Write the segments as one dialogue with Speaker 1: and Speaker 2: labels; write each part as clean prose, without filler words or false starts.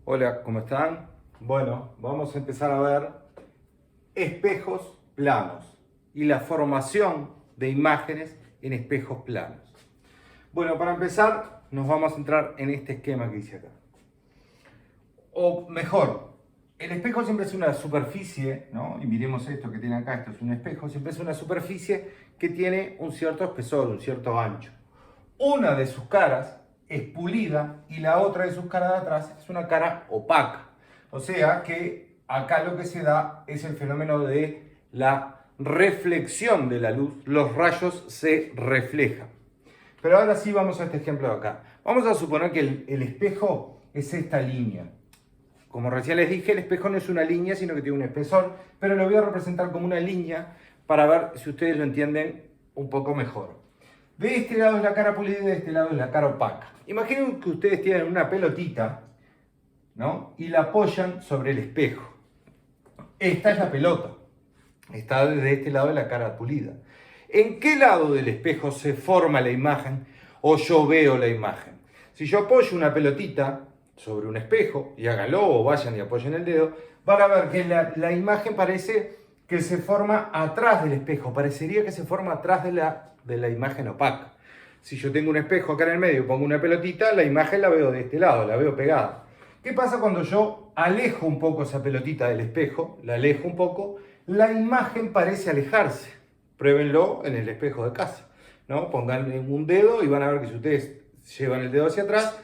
Speaker 1: Hola, ¿cómo están? Bueno, vamos a empezar a ver espejos planos y la formación de imágenes en espejos planos. Bueno, para empezar nos vamos a centrar en este esquema que hice acá. O mejor, el espejo siempre es una superficie, ¿no? Y miremos esto que tiene acá, esto es un espejo, siempre es una superficie que tiene un cierto espesor, un cierto ancho. Una de sus caras es pulida y la otra de sus caras de atrás es una cara opaca. O sea que acá lo que se da es el fenómeno de la reflexión de la luz. Los rayos se reflejan. Pero ahora sí vamos a este ejemplo de acá. Vamos a suponer que el espejo es esta línea. Como recién les dije, el espejo no es una línea, sino que tiene un espesor, pero lo voy a representar como una línea para ver si ustedes lo entienden un poco mejor. De este lado es la cara pulida y de este lado es la cara opaca. Imaginen que ustedes tienen una pelotita, ¿no? Y la apoyan sobre el espejo. Esta es la pelota. Está desde este lado de la cara pulida. ¿En qué lado del espejo se forma la imagen o yo veo la imagen? Si yo apoyo una pelotita sobre un espejo, y háganlo o vayan y apoyen el dedo, van a ver que la imagen parece que se forma atrás del espejo, parecería que se forma atrás de la imagen opaca. Si yo tengo un espejo acá en el medio y pongo una pelotita, la imagen la veo de este lado, la veo pegada. ¿Qué pasa cuando yo alejo un poco esa pelotita del espejo? La alejo un poco, la imagen parece alejarse. Pruébenlo en el espejo de casa, ¿no? Pongan un dedo y van a ver que si ustedes llevan el dedo hacia atrás,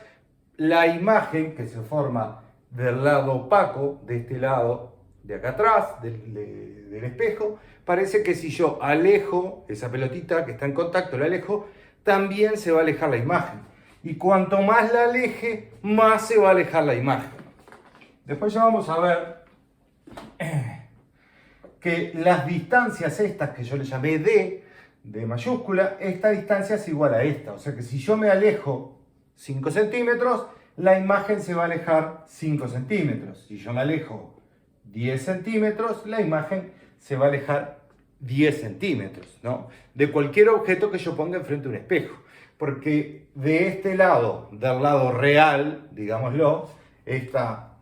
Speaker 1: la imagen que se forma del lado opaco, de este lado de acá atrás, del espejo, parece que si yo alejo esa pelotita que está en contacto, la alejo, también se va a alejar la imagen. Y cuanto más la aleje, más se va a alejar la imagen. Después ya vamos a ver que las distancias estas que yo le llamé de mayúscula, esta distancia es igual a esta. O sea que si yo me alejo 5 centímetros, la imagen se va a alejar 5 centímetros. Si yo me alejo 10 centímetros, la imagen se va a alejar 10 centímetros, ¿no? De cualquier objeto que yo ponga enfrente de un espejo. Porque de este lado, del lado real, digámoslo, está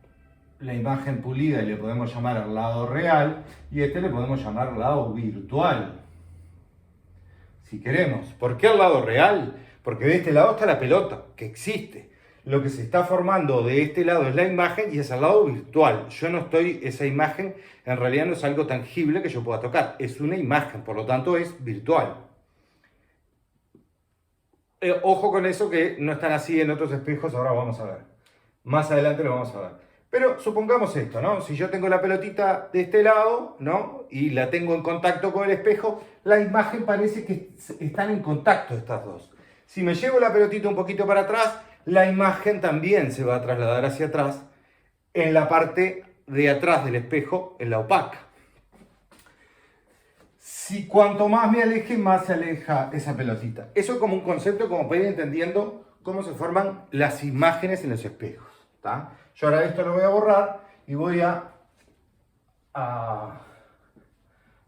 Speaker 1: la imagen pulida y le podemos llamar al lado real, y este le podemos llamar al lado virtual, si queremos. ¿Por qué al lado real? Porque de este lado está la pelota, que existe. Lo que se está formando de este lado es la imagen y es al lado virtual. Yo no estoy, esa imagen en realidad no es algo tangible que yo pueda tocar, es una imagen, por lo tanto es virtual. Ojo con eso que no están así en otros espejos, ahora vamos a ver. Más adelante lo vamos a ver. Pero supongamos esto, ¿no? Si yo tengo la pelotita de este lado, ¿no? Y la tengo en contacto con el espejo, la imagen parece que están en contacto estas dos. Si me llevo la pelotita un poquito para atrás, la imagen también se va a trasladar hacia atrás en la parte de atrás del espejo, en la opaca. Si cuanto más me aleje, más se aleja esa pelotita. Eso es como un concepto como para ir entendiendo cómo se forman las imágenes en los espejos. ¿Tá? Yo ahora esto lo voy a borrar y voy a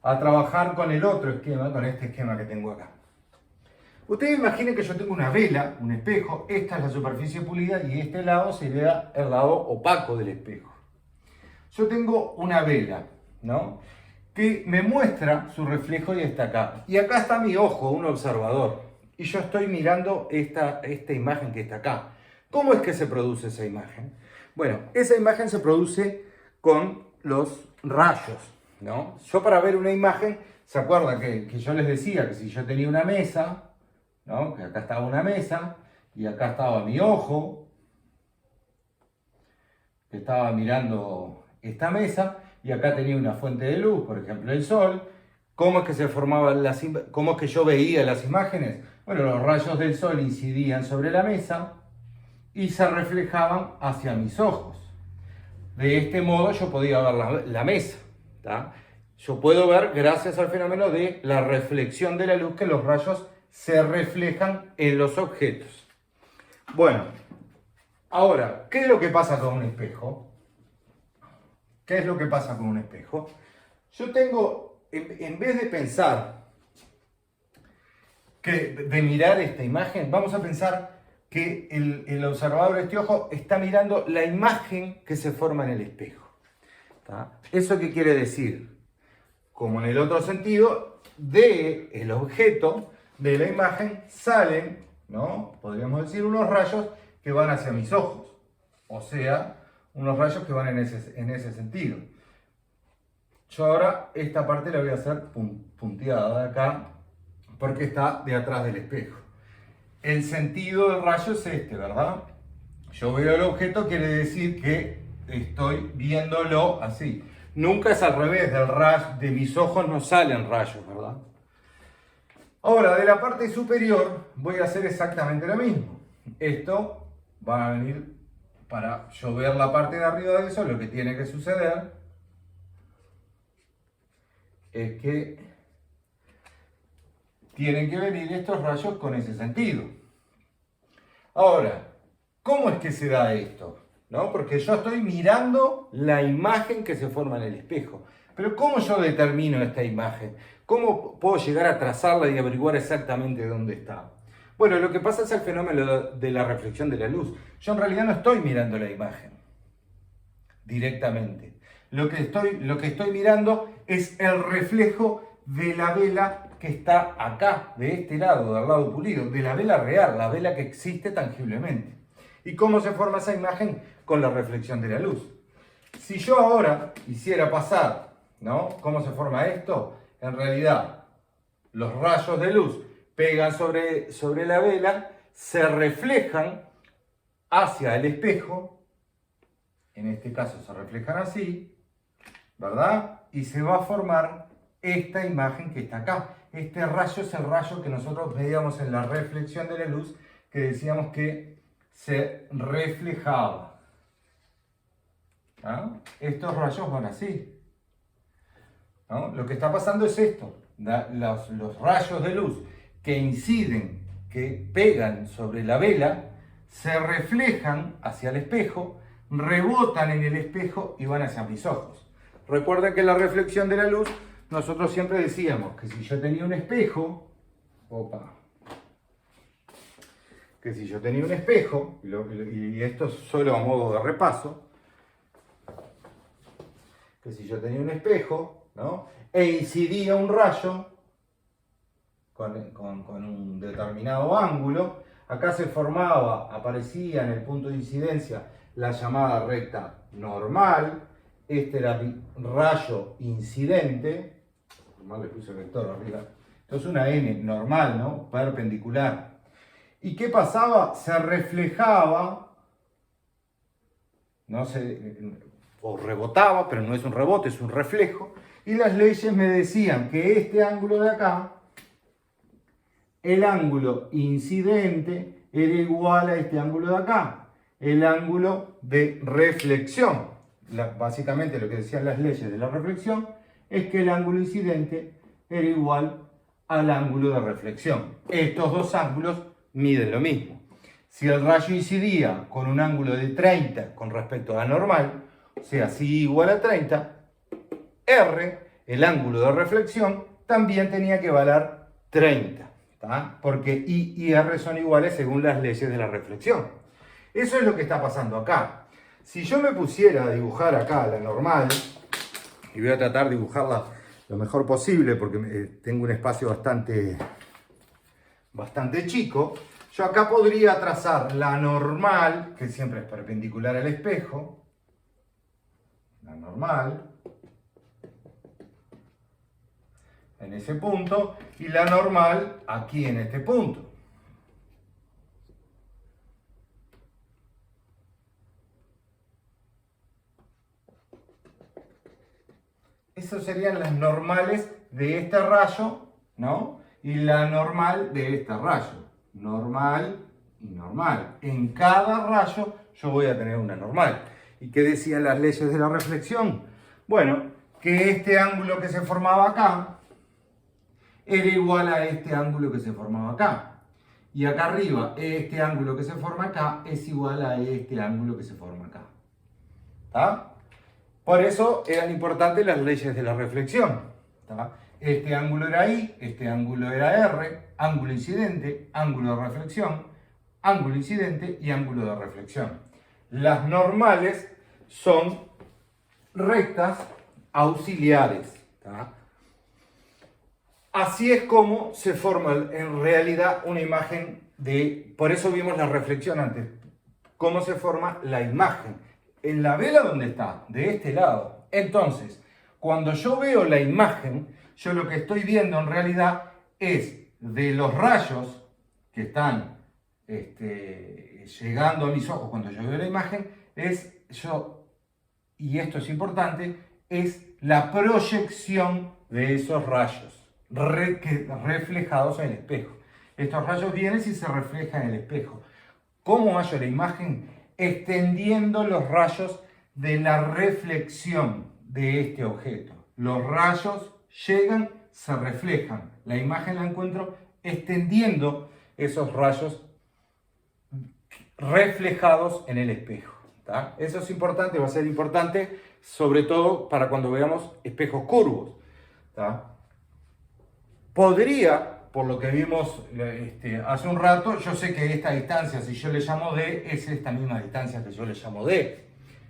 Speaker 1: trabajar con el otro esquema, con este esquema que tengo acá. Ustedes imaginen que yo tengo una vela, un espejo, esta es la superficie pulida y este lado sería el lado opaco del espejo. Yo tengo una vela, ¿no? Que me muestra su reflejo y está acá. Y acá está mi ojo, un observador. Y yo estoy mirando esta imagen que está acá. ¿Cómo es que se produce esa imagen? Bueno, esa imagen se produce con los rayos, ¿no? Yo para ver una imagen, ¿se acuerdan que yo les decía que si yo tenía una mesa, ¿no? Que acá estaba una mesa y acá estaba mi ojo, que estaba mirando esta mesa, y acá tenía una fuente de luz, por ejemplo el sol. ¿Cómo es que se formaban cómo es que yo veía las imágenes? Bueno, los rayos del sol incidían sobre la mesa y se reflejaban hacia mis ojos. De este modo yo podía ver la mesa. ¿Tá? Yo puedo ver, gracias al fenómeno de la reflexión de la luz, que los rayos se reflejan en los objetos. Bueno, ahora, ¿qué es lo que pasa con un espejo? ¿Qué es lo que pasa con un espejo? Yo tengo, en vez de pensar, de mirar esta imagen, vamos a pensar que el observador, este ojo, está mirando la imagen que se forma en el espejo. ¿Tá? ¿Eso qué quiere decir? Como en el otro sentido, del objeto, de la imagen, salen, ¿no? Podríamos decir, unos rayos que van hacia mis ojos. O sea, unos rayos que van en ese sentido. Yo ahora esta parte la voy a hacer punteada de acá, porque está de atrás del espejo. El sentido del rayo es este, ¿verdad? Yo veo el objeto, quiere decir que estoy viéndolo así. Nunca es al revés, de mis ojos no salen rayos, ¿verdad? Ahora, de la parte superior voy a hacer exactamente lo mismo. Esto va a venir para yo ver la parte de arriba de eso. Lo que tiene que suceder es que tienen que venir estos rayos con ese sentido. Ahora, ¿cómo es que se da esto? ¿No? Porque yo estoy mirando la imagen que se forma en el espejo. Pero ¿cómo yo determino esta imagen? ¿Cómo puedo llegar a trazarla y averiguar exactamente dónde está? Bueno, lo que pasa es el fenómeno de la reflexión de la luz. Yo en realidad no estoy mirando la imagen directamente. Lo que estoy mirando es el reflejo de la vela que está acá, de este lado, del lado pulido, de la vela real, la vela que existe tangiblemente. ¿Y cómo se forma esa imagen? Con la reflexión de la luz. Si yo ahora hiciera pasar, ¿no? ¿Cómo se forma esto? En realidad, los rayos de luz pegan sobre la vela, se reflejan hacia el espejo, en este caso se reflejan así, ¿verdad? Y se va a formar esta imagen que está acá. Este rayo es el rayo que nosotros veíamos en la reflexión de la luz, que decíamos que se reflejaba. ¿Ah? Estos rayos van así. ¿No? Lo que está pasando es esto. Los rayos de luz que inciden, que pegan sobre la vela, se reflejan hacia el espejo, rebotan en el espejo y van hacia mis ojos. Recuerden que en la reflexión de la luz nosotros siempre decíamos que si yo tenía un espejo, y esto es solo a modo de repaso, que si yo tenía un espejo, ¿no? E incidía un rayo con un determinado ángulo, acá se formaba, aparecía en el punto de incidencia la llamada recta normal. Este era mi rayo incidente, normal le puse vector arriba, entonces una N normal, ¿no? Perpendicular. ¿Y qué pasaba? Se reflejaba, o rebotaba, pero no es un rebote, es un reflejo, y las leyes me decían que este ángulo de acá, el ángulo incidente, era igual a este ángulo de acá, el ángulo de reflexión. Básicamente lo que decían las leyes de la reflexión es que el ángulo incidente era igual al ángulo de reflexión. Estos dos ángulos miden lo mismo. Si el rayo incidía con un ángulo de 30 con respecto a la normal, o sea, si igual a 30, R, el ángulo de reflexión, también tenía que valer 30, ¿tá? Porque I y R son iguales según las leyes de la reflexión. Eso es lo que está pasando acá. Si yo me pusiera a dibujar acá la normal, y voy a tratar de dibujarla lo mejor posible porque tengo un espacio bastante chico, yo acá podría trazar la normal, que siempre es perpendicular al espejo, la normal, en ese punto, y la normal aquí en este punto. Esas serían las normales de este rayo, ¿no? Y la normal de este rayo. Normal y normal. En cada rayo yo voy a tener una normal. ¿Y qué decían las leyes de la reflexión? Bueno, que este ángulo que se formaba acá era igual a este ángulo que se formaba acá. Y acá arriba, este ángulo que se forma acá es igual a este ángulo que se forma acá. ¿Está? Por eso eran importantes las leyes de la reflexión. ¿Tá? Este ángulo era I, este ángulo era R, ángulo incidente, ángulo de reflexión, ángulo incidente y ángulo de reflexión. Las normales son rectas auxiliares. ¿Tá? Así es como se forma en realidad una imagen de... Por eso vimos la reflexión antes. ¿Cómo se forma la imagen? En la vela, ¿dónde está? De este lado. Entonces, cuando yo veo la imagen, yo lo que estoy viendo en realidad es de los rayos que están llegando a mis ojos cuando yo veo la imagen, y esto es importante, es la proyección de esos rayos reflejados en el espejo. Estos rayos vienen y se reflejan en el espejo. ¿Cómo hallo la imagen? Extendiendo los rayos de la reflexión de este objeto. Los rayos llegan, se reflejan. La imagen la encuentro extendiendo esos rayos reflejados en el espejo. ¿Tá? Eso es importante, va a ser importante sobre todo para cuando veamos espejos curvos. ¿Tá? Podría, por lo que vimos hace un rato, yo sé que esta distancia, si yo le llamo D, es esta misma distancia que yo le llamo D,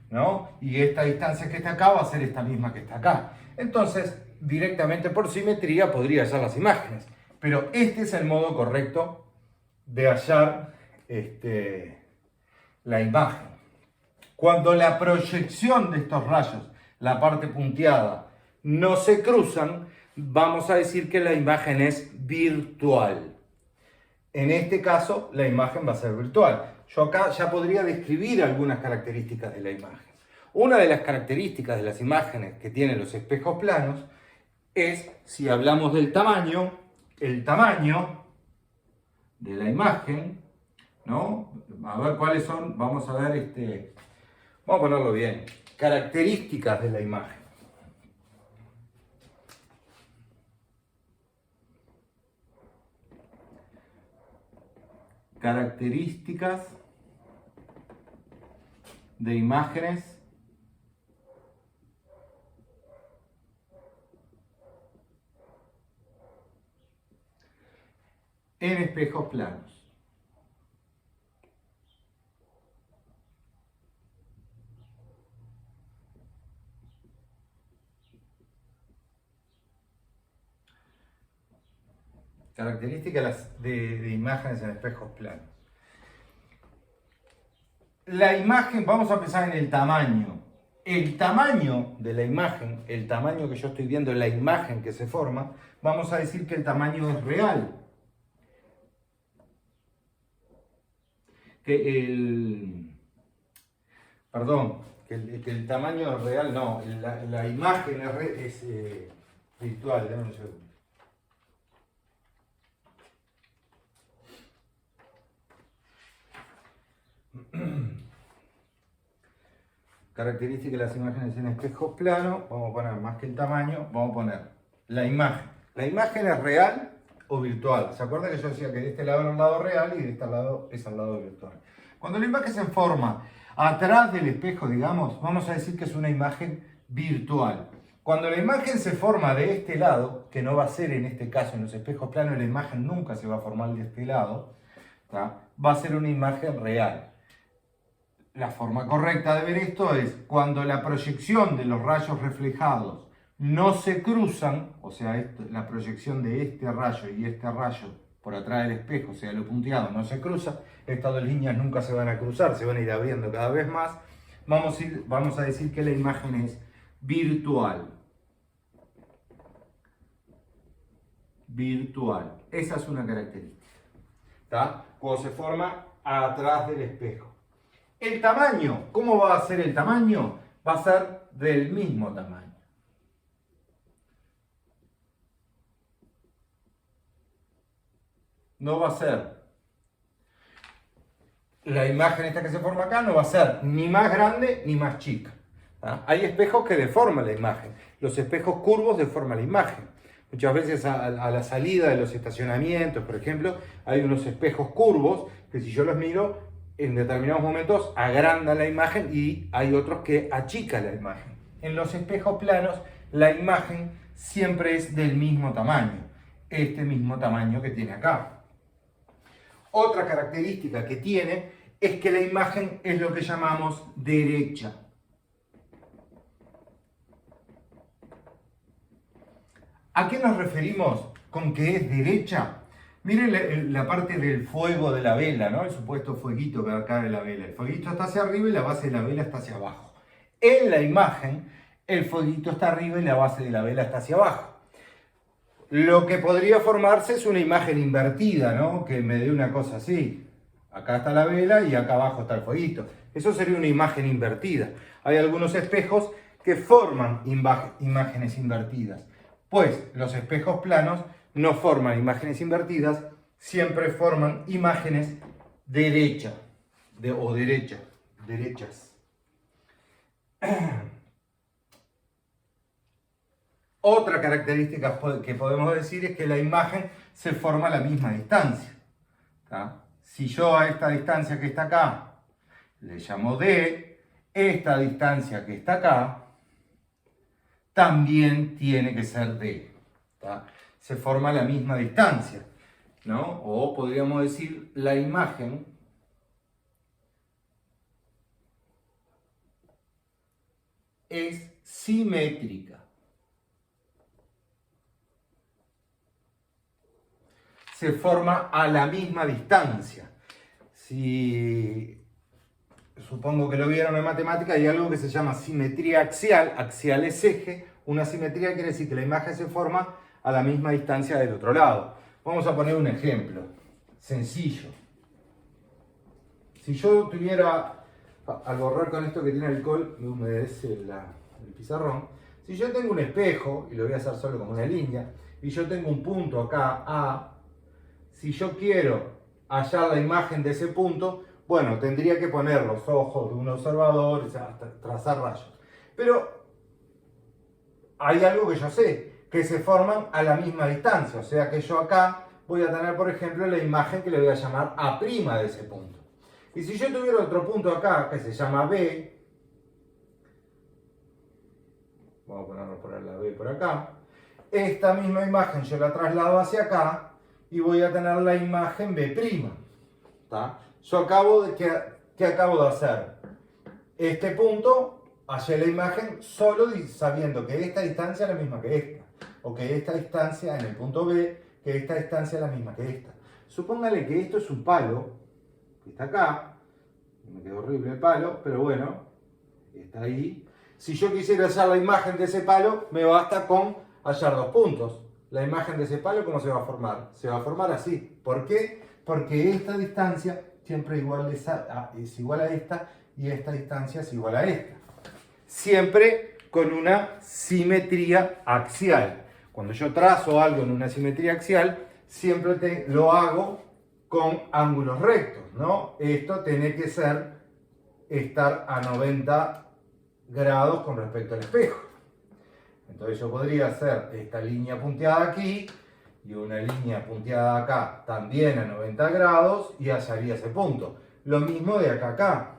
Speaker 1: ¿no? Y esta distancia que está acá va a ser esta misma que está acá. Entonces, directamente por simetría podría hallar las imágenes. Pero este es el modo correcto de hallar la imagen. Cuando la proyección de estos rayos, la parte punteada, no se cruzan, vamos a decir que la imagen es virtual. En este caso, la imagen va a ser virtual. Yo acá ya podría describir algunas características de la imagen. Una de las características de las imágenes que tienen los espejos planos es, si hablamos del tamaño, el tamaño de la imagen, ¿no? A ver cuáles son, vamos a ver, vamos a ponerlo bien, características de la imagen. Características de imágenes en espejos planos. Características de imágenes en espejos planos. La imagen, vamos a pensar en el tamaño. El tamaño de la imagen, el tamaño que yo estoy viendo, la imagen que se forma, vamos a decir que el tamaño es real. Perdón, que el tamaño es real, no, la imagen es virtual. Dame un segundo. Características de las imágenes en espejos planos, vamos a poner más que el tamaño, vamos a poner la imagen. ¿La imagen es real o virtual? ¿Se acuerda que yo decía que de este lado era el lado real y de este lado es el lado virtual? Cuando la imagen se forma atrás del espejo, digamos, vamos a decir que es una imagen virtual. Cuando la imagen se forma de este lado, que no va a ser en este caso en los espejos planos, la imagen nunca se va a formar de este lado, ¿tá? Va a ser una imagen real. La forma correcta de ver esto es cuando la proyección de los rayos reflejados no se cruzan, o sea, la proyección de este rayo y este rayo por atrás del espejo, o sea, lo punteado, no se cruza, estas dos líneas nunca se van a cruzar, se van a ir abriendo cada vez más, vamos a decir que la imagen es virtual. Virtual. Esa es una característica. ¿Tá? Cuando se forma atrás del espejo. El tamaño, ¿cómo va a ser el tamaño? Va a ser del mismo tamaño. No va a ser, la imagen esta que se forma acá no va a ser ni más grande ni más chica. ¿Ah? Hay espejos que deforman la imagen. Los espejos curvos deforman la imagen. Muchas veces a la salida de los estacionamientos, por ejemplo, hay unos espejos curvos que si yo los miro, en determinados momentos agrandan la imagen y hay otros que achican la imagen. En los espejos planos, la imagen siempre es del mismo tamaño. Este mismo tamaño que tiene acá. Otra característica que tiene es que la imagen es lo que llamamos derecha. ¿A qué nos referimos con que es derecha? Miren la parte del fuego de la vela, ¿no? El supuesto fueguito que acá de la vela. El fueguito está hacia arriba y la base de la vela está hacia abajo. En la imagen, el fueguito está arriba y la base de la vela está hacia abajo. Lo que podría formarse es una imagen invertida, ¿no? Que me dé una cosa así. Acá está la vela y acá abajo está el fueguito. Eso sería una imagen invertida. Hay algunos espejos que forman imágenes invertidas. Pues los espejos planos no forman imágenes invertidas, siempre forman imágenes derechas. Otra característica que podemos decir es que la imagen se forma a la misma distancia. ¿Tá? Si yo a esta distancia que está acá le llamo D, esta distancia que está acá también tiene que ser D. ¿Tá? Se forma a la misma distancia, ¿no? O podríamos decir la imagen es simétrica. Se forma a la misma distancia. Si supongo que lo vieron en matemática, hay algo que se llama simetría axial. Axial es eje. Una simetría quiere decir que la imagen se forma a la misma distancia del otro lado. Vamos a poner un ejemplo sencillo. Si yo tuviera, al borrar con esto que tiene alcohol, me humedece el pizarrón. Si yo tengo un espejo, y lo voy a hacer solo como una línea, y yo tengo un punto acá, A, si yo quiero hallar la imagen de ese punto, bueno, tendría que poner los ojos de un observador, o sea, trazar rayos. Pero hay algo que yo sé, que se forman a la misma distancia. O sea que yo acá voy a tener, por ejemplo, la imagen que le voy a llamar A' de ese punto. Y si yo tuviera otro punto acá, que se llama B, vamos a poner la B por acá, esta misma imagen yo la traslado hacia acá, y voy a tener la imagen B'. ¿Tá? Yo ¿qué acabo de hacer? Este punto, hallé la imagen solo sabiendo que esta distancia es la misma que esta. O que esta distancia en el punto B, que esta distancia es la misma que esta. Supóngale que esto es un palo, que está acá. Me quedó horrible el palo, pero bueno, está ahí. Si yo quisiera hallar la imagen de ese palo, me basta con hallar dos puntos. La imagen de ese palo, ¿cómo se va a formar? Se va a formar así. ¿Por qué? Porque esta distancia siempre es igual a esta y esta distancia es igual a esta. Siempre con una simetría axial. Cuando yo trazo algo en una simetría axial, siempre lo hago con ángulos rectos, ¿no? Esto tiene que estar a 90 grados con respecto al espejo. Entonces yo podría hacer esta línea punteada aquí y una línea punteada acá también a 90 grados y hallaría ese punto. Lo mismo de acá a acá.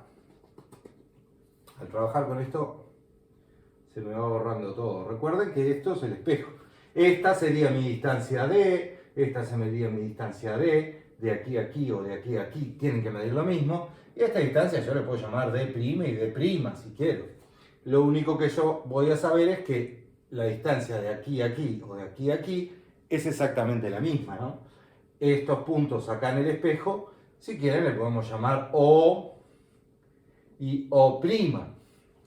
Speaker 1: Al trabajar con esto se me va borrando todo. Recuerden que esto es el espejo. Esta sería mi distancia D, esta sería mi distancia D, de aquí a aquí o de aquí a aquí tienen que medir lo mismo. Y esta distancia yo le puedo llamar D' y D' si quiero. Lo único que yo voy a saber es que la distancia de aquí a aquí o de aquí a aquí es exactamente la misma, ¿no? Estos puntos acá en el espejo, si quieren le podemos llamar O y O'.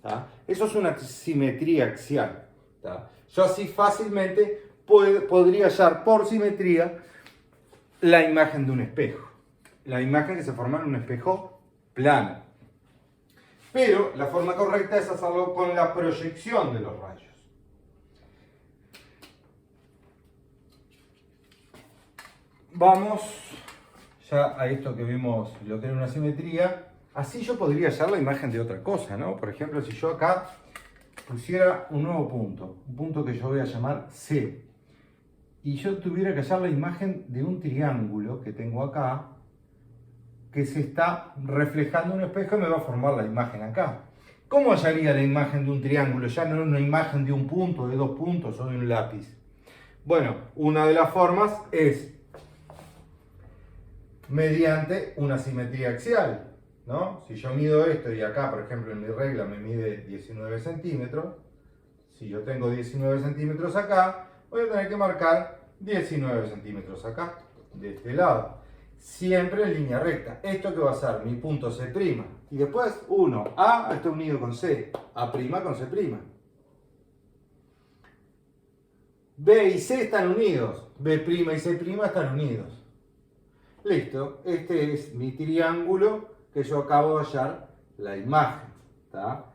Speaker 1: ¿Tá? Eso es una simetría axial. ¿Tá? Yo así fácilmente podría hallar por simetría la imagen de un espejo. La imagen que se forma en un espejo plano. Pero la forma correcta es hacerlo con la proyección de los rayos. Vamos ya a esto que vimos, lo que era una simetría. Así yo podría hallar la imagen de otra cosa, ¿no? Por ejemplo, si yo acá pusiera un nuevo punto, un punto que yo voy a llamar C, y yo tuviera que hallar la imagen de un triángulo que tengo acá, que se está reflejando en un espejo y me va a formar la imagen acá. ¿Cómo hallaría la imagen de un triángulo? Ya no una imagen de un punto, de dos puntos o de un lápiz. Bueno, una de las formas es mediante una simetría axial, ¿no? Si yo mido esto y acá, por ejemplo, en mi regla me mide 19 centímetros, si yo tengo 19 centímetros acá, voy a tener que marcar 19 centímetros acá, de este lado. Siempre en línea recta. ¿Esto que va a ser? Mi punto C'. Y después 1. A está unido con C. A' con C'. B y C están unidos. B' y C' están unidos. Listo. Este es mi triángulo que yo acabo de hallar la imagen. ¿Tá?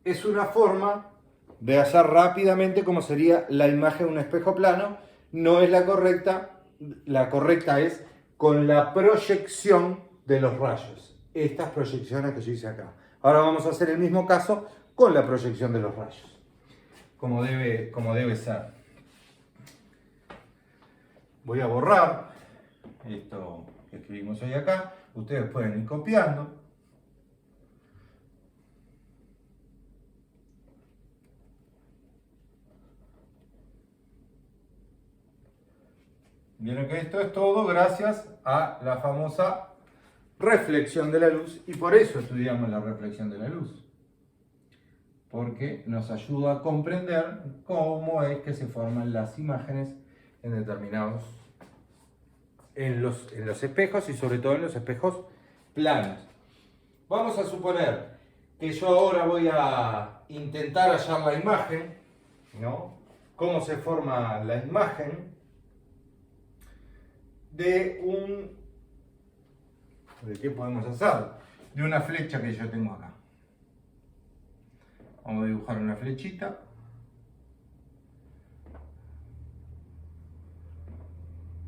Speaker 1: Es una forma de hallar rápidamente cómo sería la imagen de un espejo plano. No es la correcta. La correcta es con la proyección de los rayos. Estas proyecciones que yo hice acá. Ahora vamos a hacer el mismo caso con la proyección de los rayos. Como debe ser. Voy a borrar esto que escribimos hoy acá. Ustedes pueden ir copiando. Vieron que esto es todo gracias a la famosa reflexión de la luz, y por eso estudiamos la reflexión de la luz, porque nos ayuda a comprender cómo es que se forman las imágenes en determinados, en los espejos, y sobre todo en los espejos planos. Vamos a suponer que yo ahora voy a intentar hallar la imagen, ¿no? Cómo se forma la imagen de ¿de qué podemos hacer? De una flecha que yo tengo acá. Vamos a dibujar una flechita.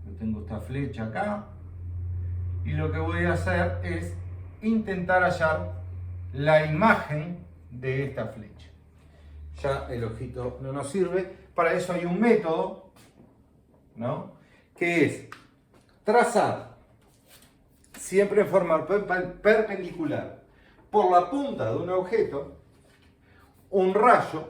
Speaker 1: Yo tengo esta flecha acá. Y lo que voy a hacer es intentar hallar la imagen de esta flecha. Ya el ojito no nos sirve. Para eso hay un método, ¿no? Que es trazar siempre en forma perpendicular por la punta de un objeto un rayo,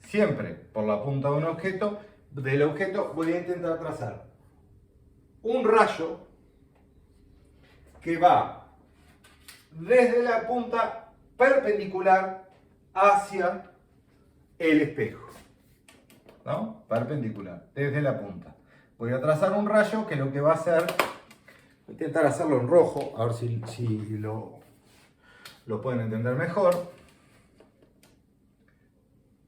Speaker 1: siempre por la punta de un objeto, del objeto voy a intentar trazar un rayo que va desde la punta perpendicular hacia el espejo, ¿no? Perpendicular, desde la punta. Voy a trazar un rayo que lo que va a hacer, voy a intentar hacerlo en rojo, a ver si lo pueden entender mejor.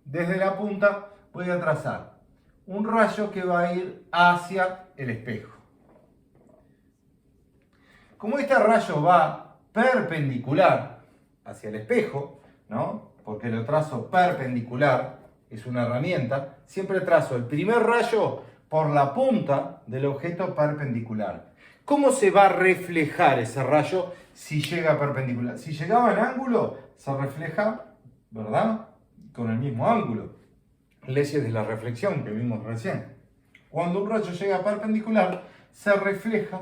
Speaker 1: Desde la punta voy a trazar un rayo que va a ir hacia el espejo. Como este rayo va perpendicular hacia el espejo, ¿no? Porque lo trazo perpendicular, es una herramienta, siempre trazo el primer rayo por la punta del objeto perpendicular. ¿Cómo se va a reflejar ese rayo si llega perpendicular? Si llegaba en ángulo, se refleja, ¿verdad?, con el mismo ángulo. Leyes de la reflexión que vimos recién. Cuando un rayo llega perpendicular, se refleja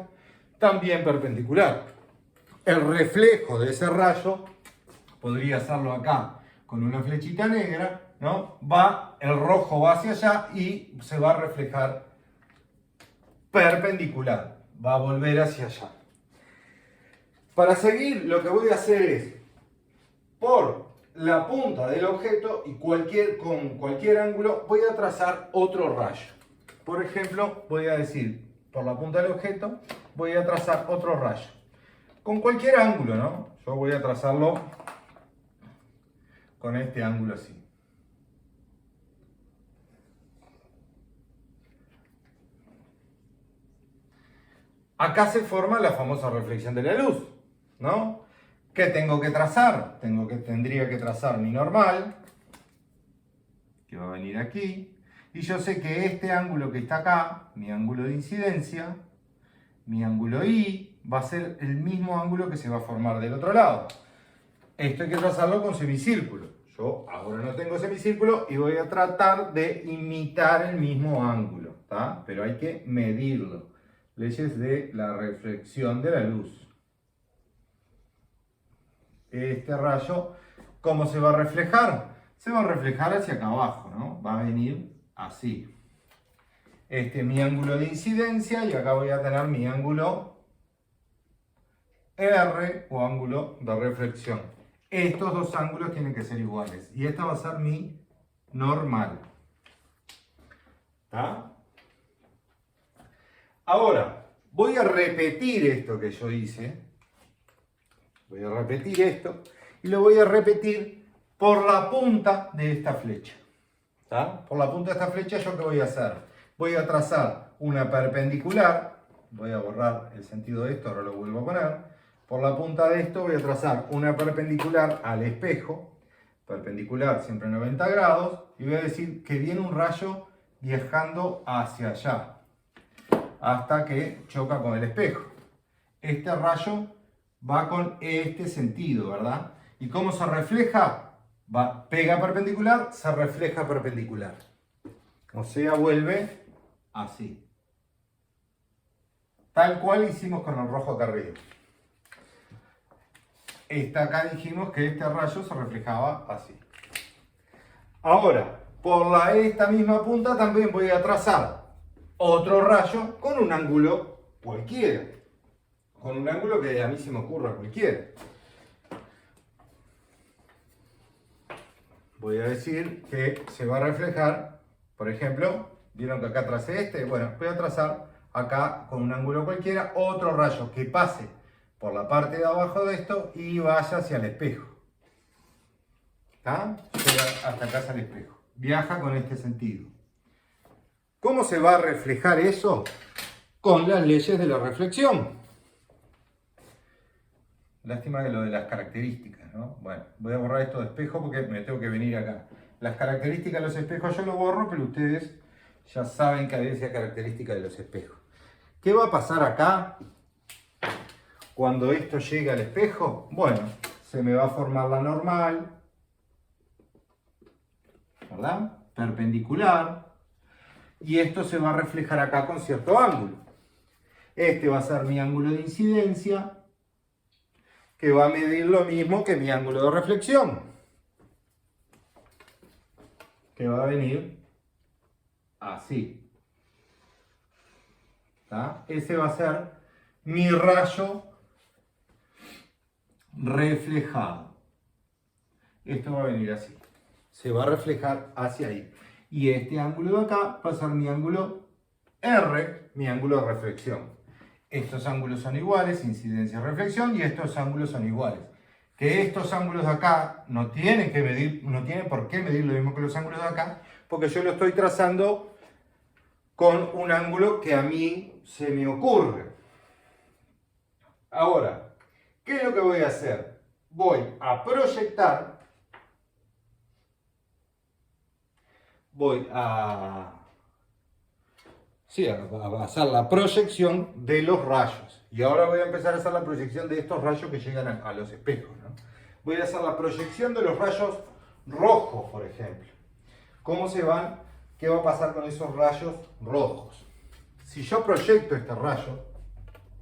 Speaker 1: también perpendicular. El reflejo de ese rayo, podría hacerlo acá con una flechita negra, ¿no? El rojo va hacia allá y se va a reflejar perpendicular. Va a volver hacia allá. Para seguir, lo que voy a hacer es, por la punta del objeto y con cualquier ángulo, voy a trazar otro rayo. Por ejemplo, voy a decir, por la punta del objeto, voy a trazar otro rayo. Con cualquier ángulo, ¿no? Yo voy a trazarlo con este ángulo así. Acá se forma la famosa reflexión de la luz, ¿no? ¿Qué tengo que trazar? Tendría que trazar mi normal, que va a venir aquí. Y yo sé que este ángulo que está acá, mi ángulo de incidencia, mi ángulo I, va a ser el mismo ángulo que se va a formar del otro lado. Esto hay que trazarlo con semicírculo. Yo ahora no tengo semicírculo y voy a tratar de imitar el mismo ángulo, ¿tá? Pero hay que medirlo. Leyes de la reflexión de la luz. Este rayo, ¿cómo se va a reflejar? Se va a reflejar hacia acá abajo, ¿no? Va a venir así. Este es mi ángulo de incidencia y acá voy a tener mi ángulo R o ángulo de reflexión. Estos dos ángulos tienen que ser iguales y esta va a ser mi normal. ¿Está? Ahora, voy a repetir esto que yo hice. Voy a repetir esto y lo voy a repetir por la punta de esta flecha. ¿Está? Por la punta de esta flecha, ¿yo qué voy a hacer? Voy a trazar una perpendicular. Voy a borrar el sentido de esto, ahora lo vuelvo a poner. Por la punta de esto voy a trazar una perpendicular al espejo. Perpendicular siempre 90 grados. Y voy a decir que viene un rayo viajando hacia allá. Hasta que choca con el espejo. Este rayo va con este sentido, ¿verdad? ¿Y cómo se refleja? Pega perpendicular, se refleja perpendicular. O sea, vuelve así. Tal cual hicimos con el rojo acá arriba. Acá dijimos que este rayo se reflejaba así. Ahora, por esta misma punta también voy a trazar otro rayo con un ángulo cualquiera. Con un ángulo que a mí se me ocurra cualquiera. Voy a decir que se va a reflejar, por ejemplo, vieron que acá tracé este, bueno, voy a trazar acá con un ángulo cualquiera otro rayo que pase por la parte de abajo de esto y vaya hacia el espejo. ¿Está? Llega hasta acá hacia el espejo. Viaja con este sentido. ¿Cómo se va a reflejar eso? Con las leyes de la reflexión. Lástima que lo de las características, ¿no? Bueno, voy a borrar esto de espejo porque me tengo que venir acá. Las características de los espejos yo lo borro, pero ustedes ya saben que hay esa característica de los espejos. ¿Qué va a pasar acá cuando esto llegue al espejo? Bueno, se me va a formar la normal, ¿verdad? Perpendicular. Y esto se va a reflejar acá con cierto ángulo. Este va a ser mi ángulo de incidencia, que va a medir lo mismo que mi ángulo de reflexión, que va a venir así. ¿Está? Ese va a ser mi rayo reflejado. Esto va a venir así. Se va a reflejar hacia ahí. Y este ángulo de acá va a ser mi ángulo R, mi ángulo de reflexión. Estos ángulos son iguales, incidencia y reflexión, y estos ángulos son iguales. Que estos ángulos de acá no tienen que medir, no tienen por qué medir lo mismo que los ángulos de acá, porque yo lo estoy trazando con un ángulo que a mí se me ocurre. Ahora, ¿qué es lo que voy a hacer? Voy a proyectar, voy a hacer la proyección de los rayos. Y ahora voy a empezar a hacer la proyección de estos rayos que llegan a los espejos, ¿no? Voy a hacer la proyección de los rayos rojos, por ejemplo. ¿Cómo se van? ¿Qué va a pasar con esos rayos rojos? Si yo proyecto este rayo,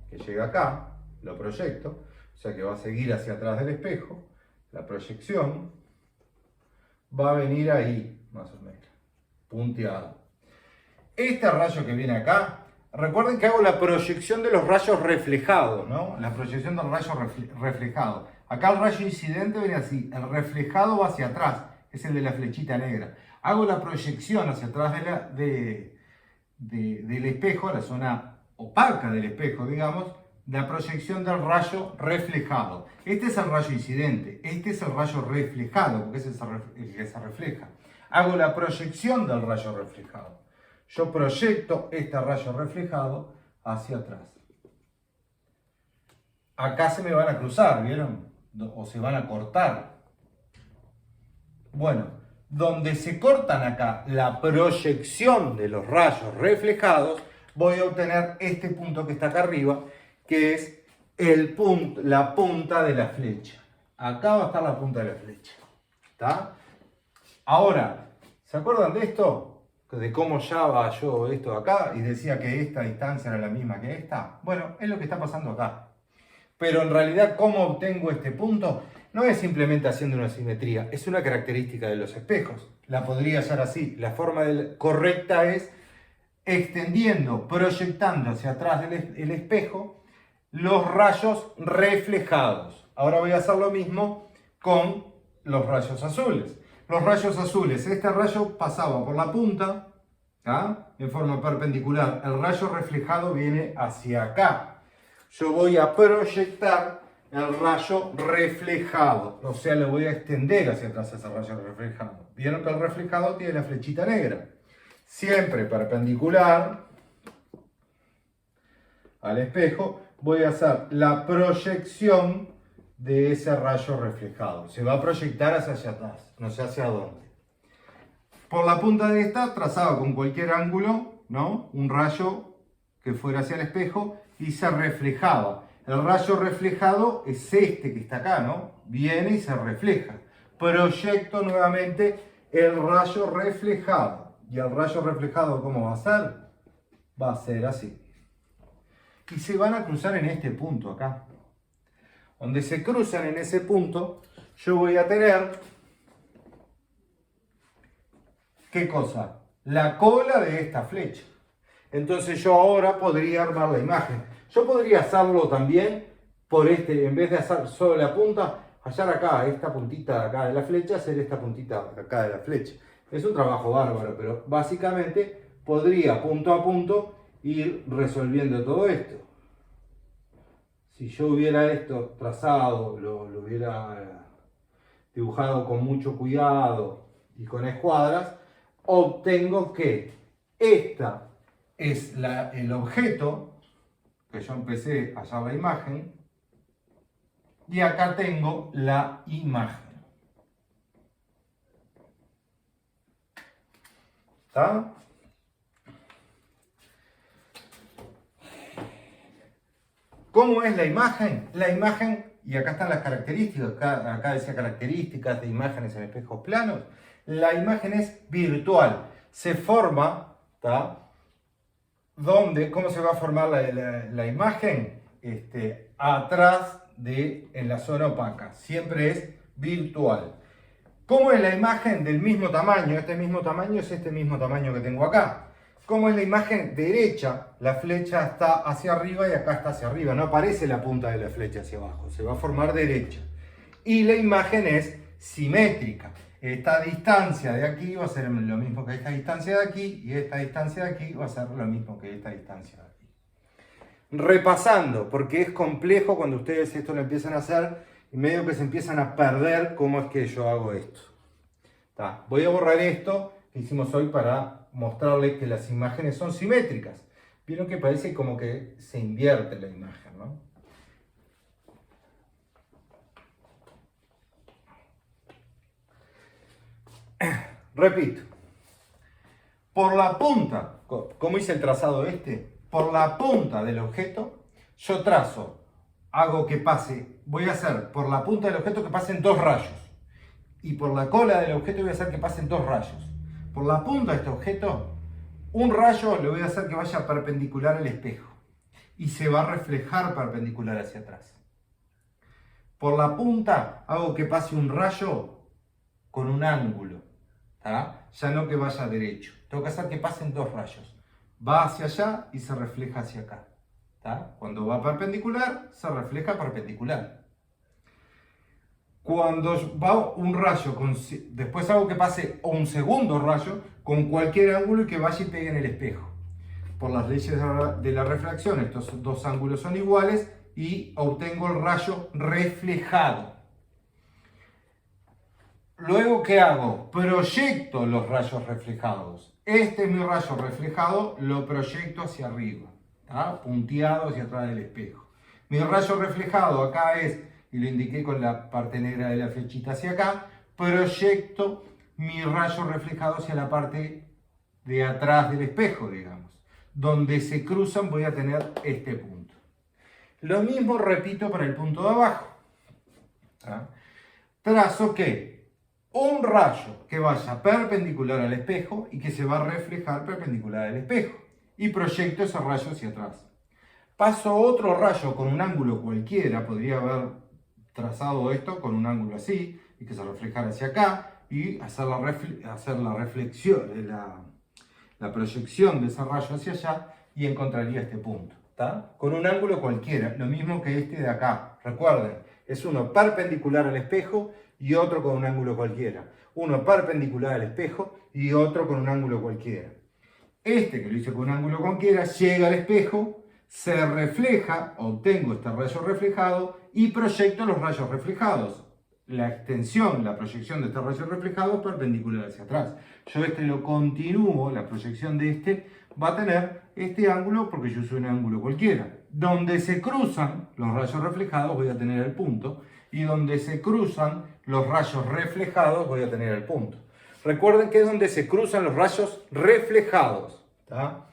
Speaker 1: que llega acá, lo proyecto, o sea que va a seguir hacia atrás del espejo, la proyección va a venir ahí, más o menos, punteado. Este rayo que viene acá, recuerden que hago la proyección de los rayos reflejados, ¿no? La proyección del rayo reflejado. Acá el rayo incidente viene así, el reflejado va hacia atrás, es el de la flechita negra. Hago la proyección hacia atrás del espejo, la zona opaca del espejo, digamos, la proyección del rayo reflejado. Este es el rayo incidente, este es el rayo reflejado, porque ese es el que se refleja. Hago la proyección del rayo reflejado. Yo proyecto este rayo reflejado hacia atrás. Acá se me van a cruzar, ¿vieron? O se van a cortar. Bueno, donde se cortan acá la proyección de los rayos reflejados, voy a obtener este punto que está acá arriba, que es la punta de la flecha. Acá va a estar la punta de la flecha. ¿Está? Ahora, ¿se acuerdan de esto? De cómo hallaba yo esto de acá y decía que esta distancia era la misma que esta. Bueno, es lo que está pasando acá. Pero en realidad, ¿cómo obtengo este punto? No es simplemente haciendo una simetría, es una característica de los espejos. La podría hallar así. La forma correcta es extendiendo, proyectando hacia atrás del espejo los rayos reflejados. Ahora voy a hacer lo mismo con los rayos azules. Los rayos azules, este rayo pasaba por la punta, ¿tá?, en forma perpendicular. El rayo reflejado viene hacia acá. Yo voy a proyectar el rayo reflejado, o sea, le voy a extender hacia atrás ese rayo reflejado. Vieron que el reflejado tiene la flechita negra. Siempre perpendicular al espejo, voy a hacer la proyección de ese rayo reflejado. Se va a proyectar hacia atrás, no sé hacia dónde. Por la punta de esta trazaba con cualquier ángulo, ¿no?, un rayo que fuera hacia el espejo y se reflejaba. El rayo reflejado es este que está acá, ¿no? Viene y se refleja. Proyecto nuevamente el rayo reflejado. ¿Y el rayo reflejado cómo va a ser? Va a ser así. Y se van a cruzar en este punto acá. Donde se cruzan en ese punto, yo voy a tener... ¿qué cosa? La cola de esta flecha. Entonces yo ahora podría armar la imagen. Yo podría hacerlo también por en vez de hacer solo la punta, hallar acá, esta puntita acá de la flecha, hacer esta puntita acá de la flecha. Es un trabajo bárbaro, pero básicamente podría punto a punto ir resolviendo todo esto. Si yo hubiera esto trazado, lo hubiera dibujado con mucho cuidado y con escuadras, obtengo que esta es el objeto, que yo empecé a hallar la imagen, y acá tengo la imagen. ¿Está? ¿Cómo es la imagen? La imagen, y acá están las características, acá decía características de imágenes en espejos planos. La imagen es virtual, se forma, ¿tá?, ¿cómo se va a formar la imagen? Atrás en la zona opaca, siempre es virtual. ¿Cómo es la imagen del mismo tamaño? Este mismo tamaño es este mismo tamaño que tengo acá. ¿Cómo es la imagen derecha? La flecha está hacia arriba y acá está hacia arriba, no aparece la punta de la flecha hacia abajo, se va a formar derecha. Y la imagen es simétrica. Esta distancia de aquí va a ser lo mismo que esta distancia de aquí, y esta distancia de aquí va a ser lo mismo que esta distancia de aquí. Repasando, porque es complejo cuando ustedes esto lo empiezan a hacer, y medio que se empiezan a perder cómo es que yo hago esto. Voy a borrar esto que hicimos hoy para mostrarles que las imágenes son simétricas. Vieron que parece como que se invierte la imagen, ¿no? Repito, por la punta, ¿cómo hice el trazado por la punta del objeto, yo trazo, hago que pase, voy a hacer por la punta del objeto que pasen dos rayos, y por la cola del objeto voy a hacer que pasen dos rayos. Por la punta de este objeto, un rayo le voy a hacer que vaya perpendicular al espejo, y se va a reflejar perpendicular hacia atrás. Por la punta hago que pase un rayo con un ángulo. Ya no que vaya derecho, tengo que hacer que pasen dos rayos, va hacia allá y se refleja hacia acá. Cuando va perpendicular, se refleja perpendicular. Cuando va un rayo, después hago que pase un segundo rayo con cualquier ángulo y que vaya y pegue en el espejo. Por las leyes de la refracción, estos dos ángulos son iguales y obtengo el rayo reflejado. Luego, ¿qué hago? Proyecto los rayos reflejados. Este es mi rayo reflejado, lo proyecto hacia arriba, punteado hacia atrás del espejo. Mi rayo reflejado acá es, y lo indiqué con la parte negra de la flechita hacia acá, proyecto mi rayo reflejado hacia la parte de atrás del espejo, digamos. Donde se cruzan voy a tener este punto. Lo mismo repito para el punto de abajo. Trazo que un rayo que vaya perpendicular al espejo y que se va a reflejar perpendicular al espejo. Y proyecto ese rayo hacia atrás. Paso otro rayo con un ángulo cualquiera, podría haber trazado esto con un ángulo así, y que se reflejara hacia acá, y hacer la reflexión, la proyección de ese rayo hacia allá y encontraría este punto, ¿está? Con un ángulo cualquiera, lo mismo que este de acá. Recuerden, es uno perpendicular al espejo y otro con un ángulo cualquiera. Uno perpendicular al espejo y otro con un ángulo cualquiera. Este que lo hice con un ángulo cualquiera llega al espejo, se refleja, obtengo este rayo reflejado y proyecto los rayos reflejados. La extensión, la proyección de este rayo reflejado es perpendicular hacia atrás. Yo este lo continúo, la proyección de este va a tener este ángulo porque yo soy un ángulo cualquiera. Donde se cruzan los rayos reflejados voy a tener el punto y donde se cruzan los rayos reflejados voy a tener el punto. Recuerden que es donde se cruzan los rayos reflejados, ¿tá?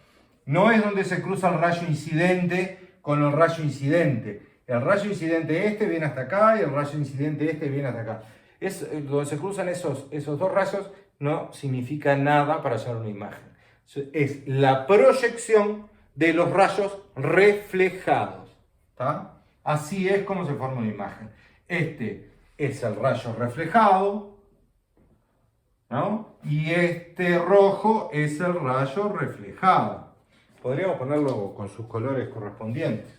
Speaker 1: No es donde se cruza el rayo incidente con el rayo incidente. El rayo incidente este viene hasta acá y el rayo incidente este viene hasta acá. Es donde se cruzan esos dos rayos no significa nada para hacer una imagen. Es la proyección de los rayos reflejados, ¿tá? Así es como se forma una imagen. Este es el rayo reflejado, ¿no? Y este rojo es el rayo reflejado. Podríamos ponerlo con sus colores correspondientes.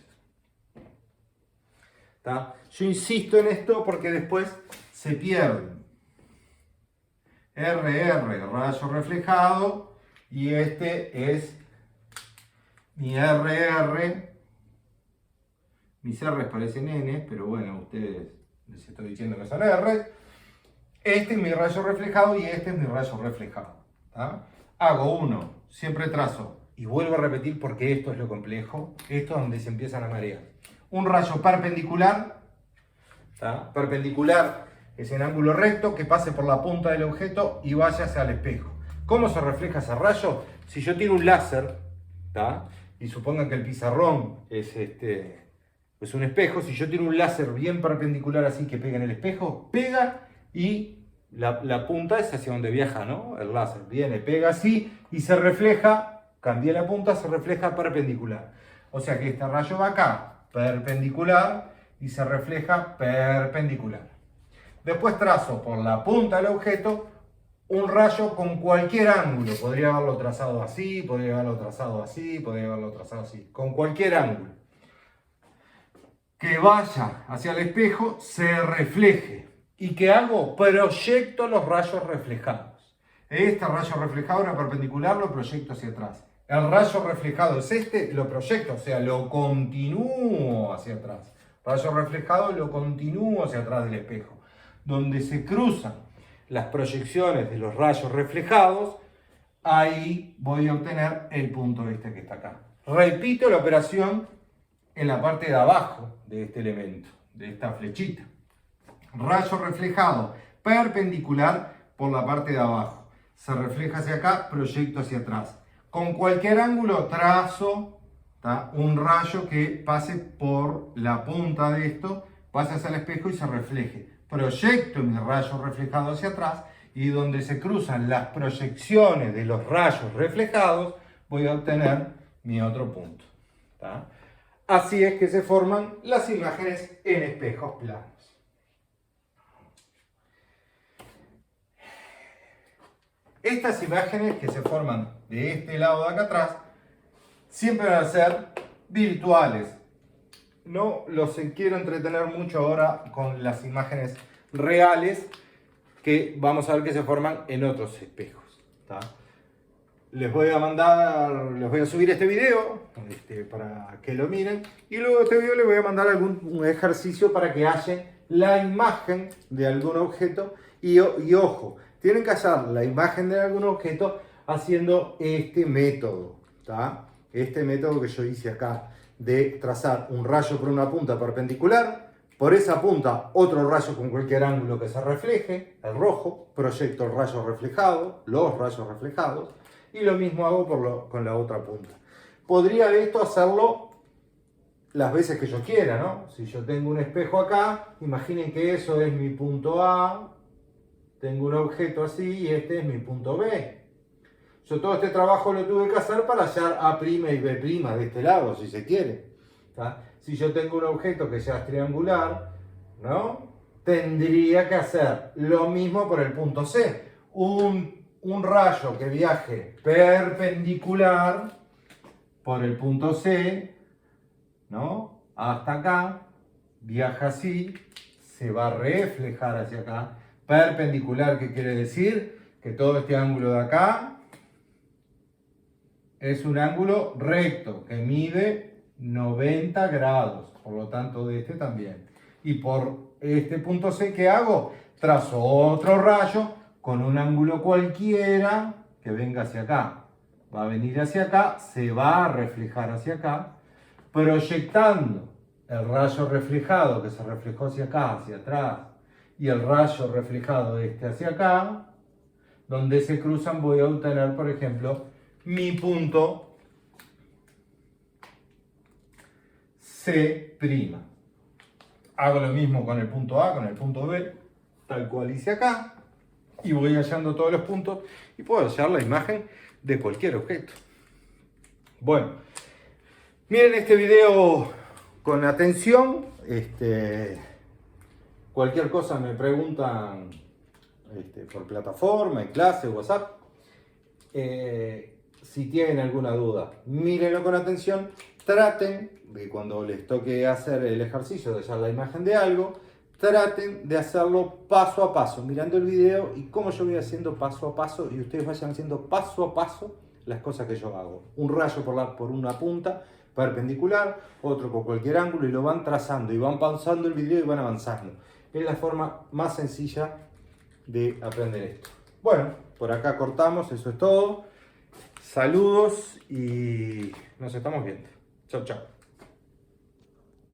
Speaker 1: ¿Tá? Yo insisto en esto porque después se pierden. RR, rayo reflejado, y este es mi RR. Mis R's parecen N, pero bueno, a ustedes les estoy diciendo que son R. Este es mi rayo reflejado y este es mi rayo reflejado. ¿Tá? Hago uno, siempre trazo. Y vuelvo a repetir porque esto es lo complejo. Esto es donde se empiezan a marear. Un rayo perpendicular. ¿Tá? Perpendicular es en ángulo recto que pase por la punta del objeto y vaya hacia el espejo. ¿Cómo se refleja ese rayo? Si yo tiro un láser, ¿tá? Y supongan que el pizarrón es un espejo. Si yo tiro un láser bien perpendicular así que pega en el espejo, pega y la punta es hacia donde viaja, ¿no? El láser viene, pega así y se refleja. Cambié la punta, se refleja perpendicular. O sea que este rayo va acá, perpendicular, y se refleja perpendicular. Después trazo por la punta del objeto un rayo con cualquier ángulo. Podría haberlo trazado así, podría haberlo trazado así, podría haberlo trazado así. Con cualquier ángulo. Que vaya hacia el espejo, se refleje. ¿Y qué hago? Proyecto los rayos reflejados. Este rayo reflejado era perpendicular, lo proyecto hacia atrás. El rayo reflejado es este, lo proyecto, o sea, lo continúo hacia atrás. Rayo reflejado lo continúo hacia atrás del espejo. Donde se cruzan las proyecciones de los rayos reflejados, ahí voy a obtener el punto este que está acá. Repito la operación en la parte de abajo de este elemento, de esta flechita. Rayo reflejado perpendicular por la parte de abajo. Se refleja hacia acá, proyecto hacia atrás. Con cualquier ángulo trazo, ¿tá? Un rayo que pase por la punta de esto, pase hacia el espejo y se refleje. Proyecto mi rayo reflejado hacia atrás y donde se cruzan las proyecciones de los rayos reflejados, voy a obtener mi otro punto. ¿Tá? Así es que se forman las imágenes en espejos planos. Estas imágenes que se forman de este lado de acá atrás siempre van a ser virtuales. No los quiero entretener mucho ahora con las imágenes reales que vamos a ver que se forman en otros espejos. ¿Tá? Les voy a subir este video para que lo miren y luego de este video les voy a mandar un ejercicio para que hallen la imagen de algún objeto y ojo, tienen que hallar la imagen de algún objeto haciendo este método, ¿tá? Este método que yo hice acá de trazar un rayo por una punta perpendicular, por esa punta otro rayo con cualquier ángulo que se refleje, el rojo, proyecto el rayo reflejado, los rayos reflejados, y lo mismo hago con la otra punta. Podría esto hacerlo las veces que yo quiera, ¿no? Si yo tengo un espejo acá, imaginen que eso es mi punto A, tengo un objeto así y este es mi punto B. Yo todo este trabajo lo tuve que hacer para hallar A' y B' de este lado, si se quiere. ¿Tá? Si yo tengo un objeto que ya es triangular, ¿no? Tendría que hacer lo mismo por el punto C. Un un rayo que viaje perpendicular por el punto C, ¿no? Hasta acá, viaja así, se va a reflejar hacia acá. Perpendicular, ¿qué quiere decir? Que todo este ángulo de acá es un ángulo recto que mide 90 grados, por lo tanto de este también. Y por este punto C, ¿qué hago? Trazo otro rayo con un ángulo cualquiera que venga hacia acá. Va a venir hacia acá, se va a reflejar hacia acá, proyectando el rayo reflejado que se reflejó hacia acá, hacia atrás, y el rayo reflejado este hacia acá, donde se cruzan voy a obtener, por ejemplo, mi punto C'. Hago lo mismo con el punto A, con el punto B, tal cual hice acá, y voy hallando todos los puntos y puedo hallar la imagen de cualquier objeto. Bueno, miren este video con atención. Cualquier cosa me preguntan por plataforma, en clase, WhatsApp. Si tienen alguna duda, mírenlo con atención. Traten de, cuando les toque hacer el ejercicio de hallar la imagen de algo, traten de hacerlo paso a paso, mirando el video y cómo yo voy haciendo paso a paso, y ustedes vayan haciendo paso a paso las cosas que yo hago. Un rayo por una punta perpendicular, otro por cualquier ángulo, y lo van trazando y van pausando el video y van avanzando. Es la forma más sencilla de aprender esto. Bueno, por acá cortamos, eso es todo. Saludos y nos estamos viendo. Chau, chau.